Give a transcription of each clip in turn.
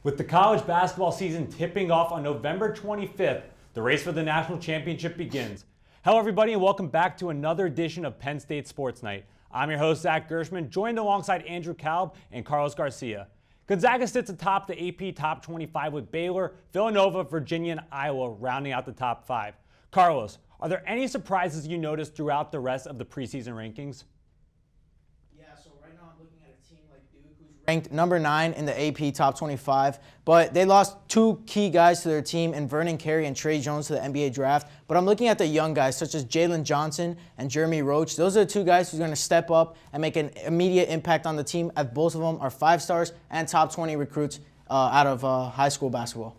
With the college basketball season tipping off on November 25th, the race for the national championship begins. Hello everybody and welcome back to another edition of Penn State Sports Night. I'm your host Zach Gershman, joined alongside Andrew Kalb and Garcia. Gonzaga sits atop the AP Top 25 with Baylor, Villanova, Virginia, and Iowa rounding out the top 5. Carlos, are there any surprises you noticed throughout the rest of the preseason rankings? Right now I'm looking at a team like Duke, who's ranked number 9 in the AP Top 25, but they lost two key guys to their team in Vernon Carey and Trey Jones to the NBA draft. But I'm looking at the young guys such as Jalen Johnson and Jeremy Roach. Those are the two guys who are going to step up and make an immediate impact on the team, as both of them are 5 stars and top 20 recruits out of high school basketball.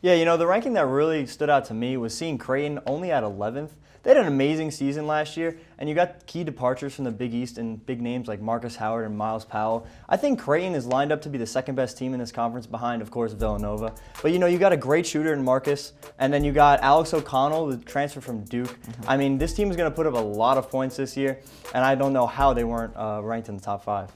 Yeah, you know, the ranking that really stood out to me was seeing Creighton only at 11th. They had an amazing season last year, and you got key departures from the Big East and big names like Marcus Howard and Miles Powell. I think Creighton is lined up to be the second best team in this conference behind, of course, Villanova. But, you know, you got a great shooter in Marcus, and then you got Alex O'Connell, the transfer from Duke. I mean, this team is going to put up a lot of points this year, and I don't know how they weren't ranked in the top 5.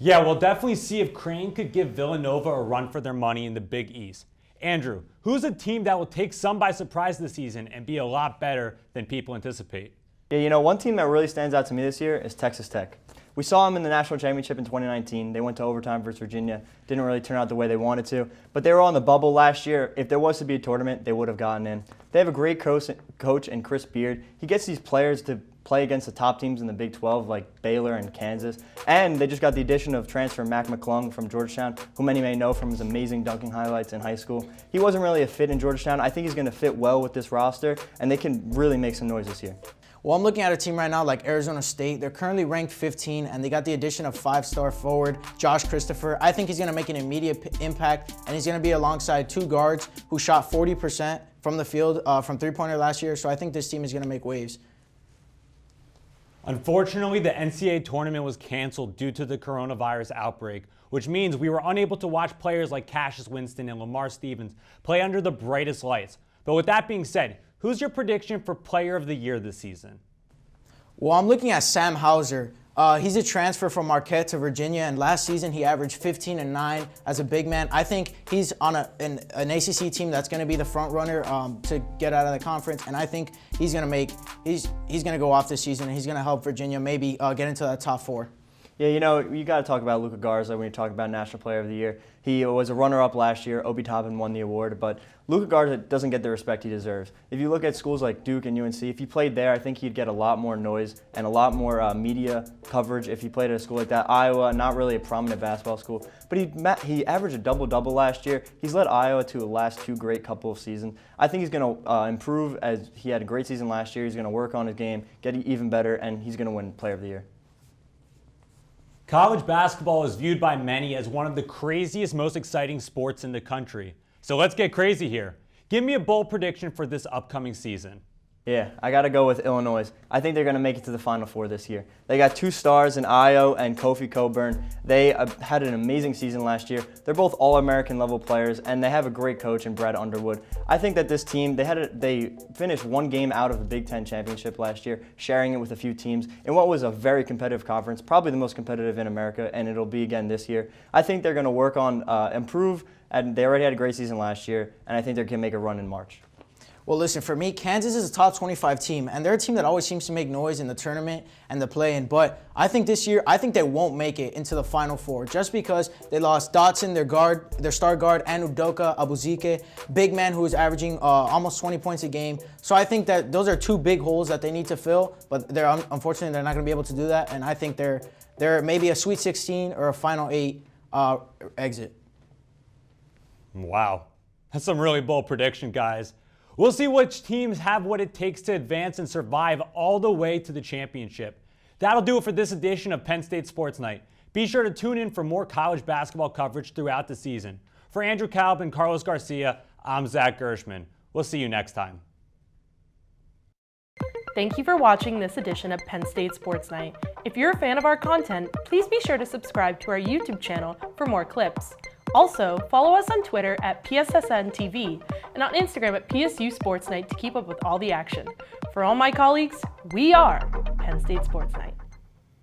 Yeah, we'll definitely see if Creighton could give Villanova a run for their money in the Big East. Andrew, who's a team that will take some by surprise this season and be a lot better than people anticipate? Yeah, you know, one team that really stands out to me this year is Texas Tech. We saw them in the national championship in 2019. They went to overtime versus Virginia. Didn't really turn out the way they wanted to. But they were on the bubble last year. If there was to be a tournament, they would have gotten in. They have a great coach in Chris Beard. He gets these players to play against the top teams in the Big 12 like Baylor and Kansas. And they just got the addition of transfer Mac McClung from Georgetown, who many may know from his amazing dunking highlights in high school. He wasn't really a fit in Georgetown. I think he's going to fit well with this roster, and they can really make some noise this year. Well, I'm looking at a team right now like Arizona State. They're currently ranked 15, and they got the addition of 5-star forward Josh Christopher. I think he's going to make an immediate impact, and he's going to be alongside 2 guards who shot 40% from the field from three-pointer last year. So I think this team is going to make waves. Unfortunately, the NCAA tournament was canceled due to the coronavirus outbreak, which means we were unable to watch players like Cassius Winston and Lamar Stevens play under the brightest lights. But with that being said, who's your prediction for Player of the Year this season? Well, I'm looking at Sam Hauser. He's a transfer from Marquette to Virginia, and last season he averaged 15 and 9 as a big man. I think he's on an ACC team that's going to be the front runner to get out of the conference, and I think he's going to go off this season, and he's going to help Virginia maybe get into that top 4. Yeah, you know, you got to talk about Luka Garza when you talk about National Player of the Year. He was a runner-up last year. Obi Toppin won the award, but Luka Garza doesn't get the respect he deserves. If you look at schools like Duke and UNC, if he played there, I think he'd get a lot more noise and a lot more media coverage if he played at a school like that. Iowa, not really a prominent basketball school, but he averaged a double-double last year. He's led Iowa to the last 2 great couple of seasons. I think he's going to improve, as he had a great season last year. He's going to work on his game, get even better, and he's going to win Player of the Year. College basketball is viewed by many as one of the craziest, most exciting sports in the country. So let's get crazy here. Give me a bold prediction for this upcoming season. Yeah, I got to go with Illinois. I think they're going to make it to the Final Four this year. They got 2 stars in Io and Kofi Cockburn. They had an amazing season last year. They're both All-American level players, and they have a great coach in Brad Underwood. I think that this team, they finished 1 game out of the Big Ten championship last year, sharing it with a few teams in what was a very competitive conference, probably the most competitive in America, and it'll be again this year. I think they're going to work on improve, and they already had a great season last year, and I think they're going to make a run in March. Well, listen, for me, Kansas is a top 25 team, and they're a team that always seems to make noise in the tournament and the play-in. But I think this year, they won't make it into the Final Four just because they lost Dotson, their star guard, and Udoka Abuzike, big man who is averaging almost 20 points a game. So I think that those are 2 big holes that they need to fill, but unfortunately they're not going to be able to do that. And I think they're maybe a Sweet 16 or a Final 8 exit. Wow, that's some really bold prediction, guys. We'll see which teams have what it takes to advance and survive all the way to the championship. That'll do it for this edition of Penn State Sports Night. Be sure to tune in for more college basketball coverage throughout the season. For Andrew Kalb and Garcia, I'm Zach Gershman. We'll see you next time. Thank you for watching this edition of Penn State Sports Night. If you're a fan of our content, please be sure to subscribe to our YouTube channel for more clips. Also, follow us on Twitter at PSSN TV and on Instagram at PSU Sports Night to keep up with all the action. For all my colleagues, we are Penn State Sports Night.